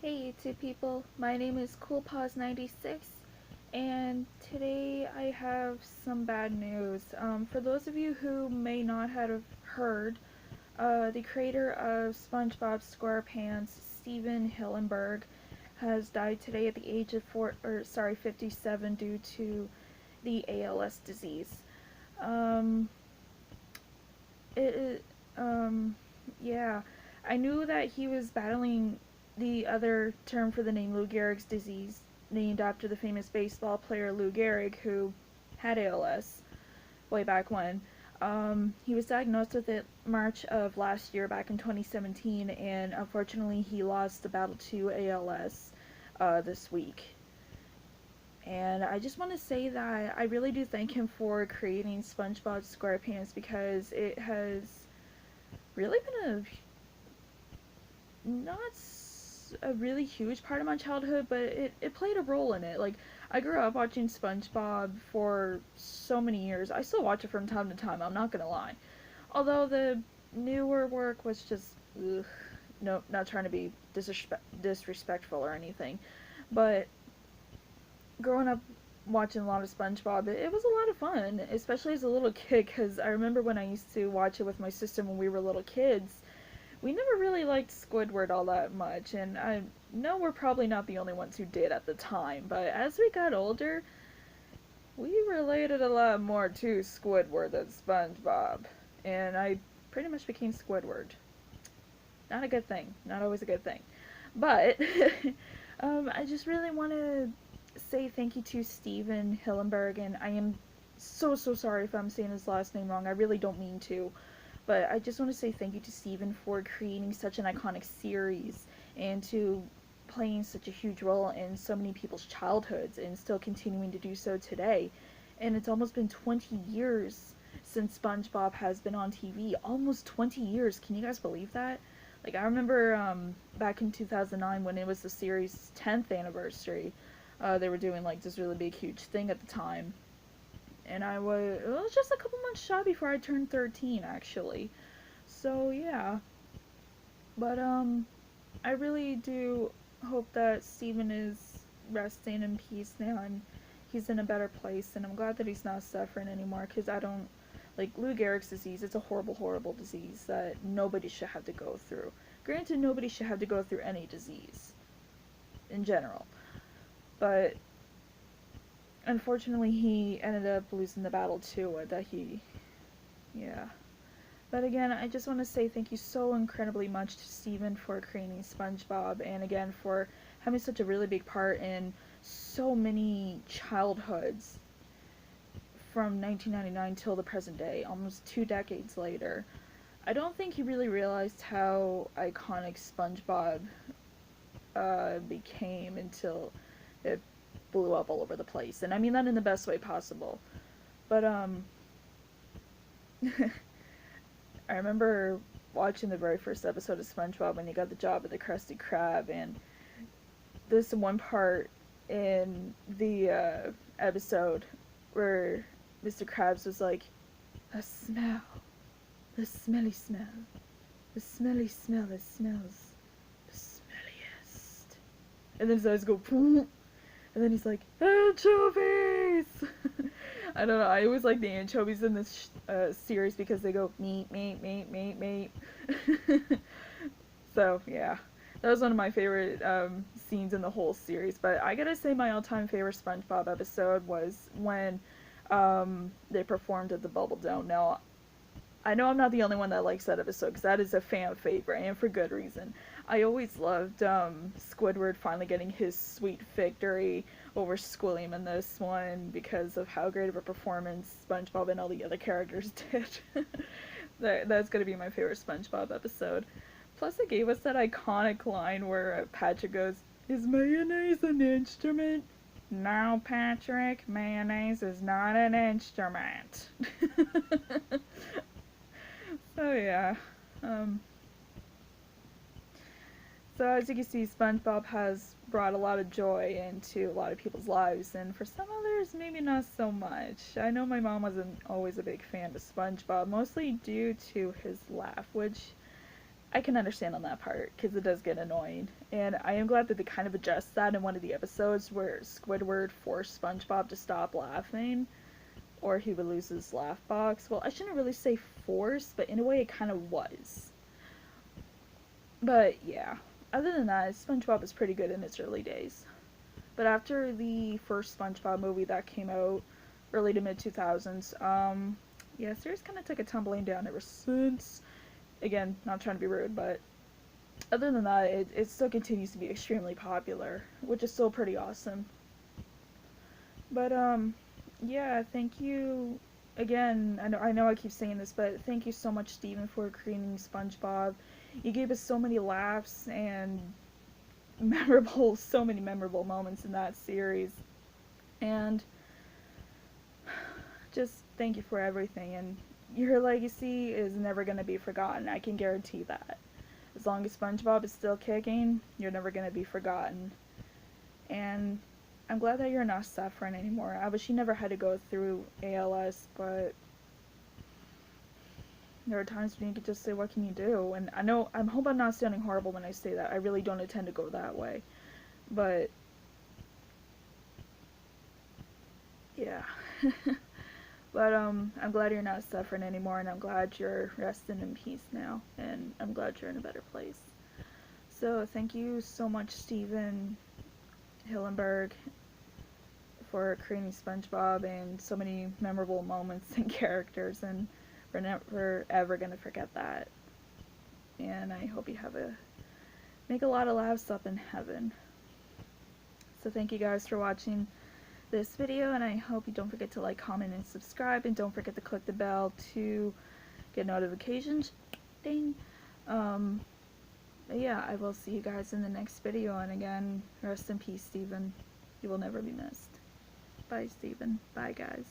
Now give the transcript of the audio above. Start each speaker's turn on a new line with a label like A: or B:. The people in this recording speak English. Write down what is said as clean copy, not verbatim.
A: Hey YouTube people, my name is CoolPaws96 and today I have some bad news. For those of you who may not have heard, the creator of SpongeBob SquarePants, Steven Hillenburg, has died today at the age of 57 due to the ALS disease. Um, it, yeah, I knew that he was battling the other term for the name Lou Gehrig's disease, named after the famous baseball player Lou Gehrig, who had ALS way back when. He was diagnosed with it March of last year, back in 2017, and unfortunately he lost the battle to ALS this week. And I just want to say that I really do thank him for creating SpongeBob SquarePants because it has really been not a really huge part of my childhood, but it played a role in it. Like, I grew up watching SpongeBob for so many years. I still watch it from time to time, I'm not gonna lie. Although the newer work was just, ugh, no, not trying to be disrespectful or anything. But growing up watching a lot of SpongeBob, it was a lot of fun, especially as a little kid, because I remember when I used to watch it with my sister when we were little kids. We never really liked Squidward all that much, and I know we're probably not the only ones who did at the time, but as we got older, we related a lot more to Squidward than SpongeBob, and I pretty much became Squidward. Not a good thing, not always a good thing. But, I just really want to say thank you to Steven Hillenburg, and I am so sorry if I'm saying his last name wrong, I really don't mean to. But I just want to say thank you to Steven for creating such an iconic series and to playing such a huge role in so many people's childhoods and still continuing to do so today. And it's almost been 20 years since SpongeBob has been on TV. Almost 20 years. Can you guys believe that? Like, I remember back in 2009 when it was the series' 10th anniversary, they were doing like this really big, huge thing at the time, and it was just a couple months shy before I turned 13, actually. So yeah, but I really do hope that Steven is resting in peace now and he's in a better place, and I'm glad that he's not suffering anymore, because I don't like Lou Gehrig's disease. It's a horrible disease that nobody should have to go through. Granted, nobody should have to go through any disease in general, but unfortunately he ended up losing the battle too. Yeah. But again, I just want to say thank you so incredibly much to Steven for creating SpongeBob, and again for having such a really big part in so many childhoods from 1999 till the present day, almost 2 decades later. I don't think he really realized how iconic SpongeBob became until it blew up all over the place. And I mean that in the best way possible. But, I remember watching the very first episode of SpongeBob when he got the job at the Krusty Krab, and this one part in the episode where Mr. Krabs was like, a smell, the smelly smell, the smelly smell that smells the smelliest. And then his eyes go, boom, and then he's like, anchovies! I don't know, I always like the anchovies in this series because they go, meat, meat, meat, meat, meat. So, yeah. That was one of my favorite scenes in the whole series. But I gotta say, my all-time favorite SpongeBob episode was when they performed at the Bubble Dome. Now, I know I'm not the only one that likes that episode, because that is a fan favorite, and for good reason. I always loved Squidward finally getting his sweet victory over Squilliam in this one because of how great of a performance SpongeBob and all the other characters did. That's going to be my favorite SpongeBob episode. Plus, it gave us that iconic line where Patrick goes, "Is mayonnaise an instrument?" "No, Patrick, mayonnaise is not an instrument." So yeah, um, so as you can see, SpongeBob has brought a lot of joy into a lot of people's lives, and for some others, maybe not so much. I know my mom wasn't always a big fan of SpongeBob, mostly due to his laugh, which I can understand on that part because it does get annoying, and I am glad that they kind of addressed that in one of the episodes where Squidward forced SpongeBob to stop laughing, or he would lose his laugh box. Well, I shouldn't really say forced, but in a way it kind of was. But yeah, other than that, SpongeBob is pretty good in its early days. But after the first SpongeBob movie that came out early to mid 2000s, yeah, series kind of took a tumbling down ever since. Again, not trying to be rude, but other than that, it still continues to be extremely popular, which is still pretty awesome. But yeah, thank you again. I know I keep saying this, but thank you so much, Steven, for creating SpongeBob. You gave us so many laughs and so many memorable moments in that series, and just thank you for everything. And your legacy is never going to be forgotten. I can guarantee that. As long as SpongeBob is still kicking, you're never going to be forgotten. And I'm glad that you're not suffering anymore. I wish you never had to go through ALS, but there are times when you could just say, what can you do? And I hope I'm not sounding horrible when I say that. I really don't intend to go that way. But, yeah. But, I'm glad you're not suffering anymore, and I'm glad you're resting in peace now, and I'm glad you're in a better place. So, thank you so much, Steven Hillenburg, for creating SpongeBob and so many memorable moments and characters, and we're never ever gonna forget that. And I hope you make a lot of laughs up in heaven. So thank you guys for watching this video, and I hope you don't forget to like, comment, and subscribe, and don't forget to click the bell to get notifications. Ding. But yeah, I will see you guys in the next video, and again, rest in peace, Steven. You will never be missed. Bye, Steven. Bye, guys.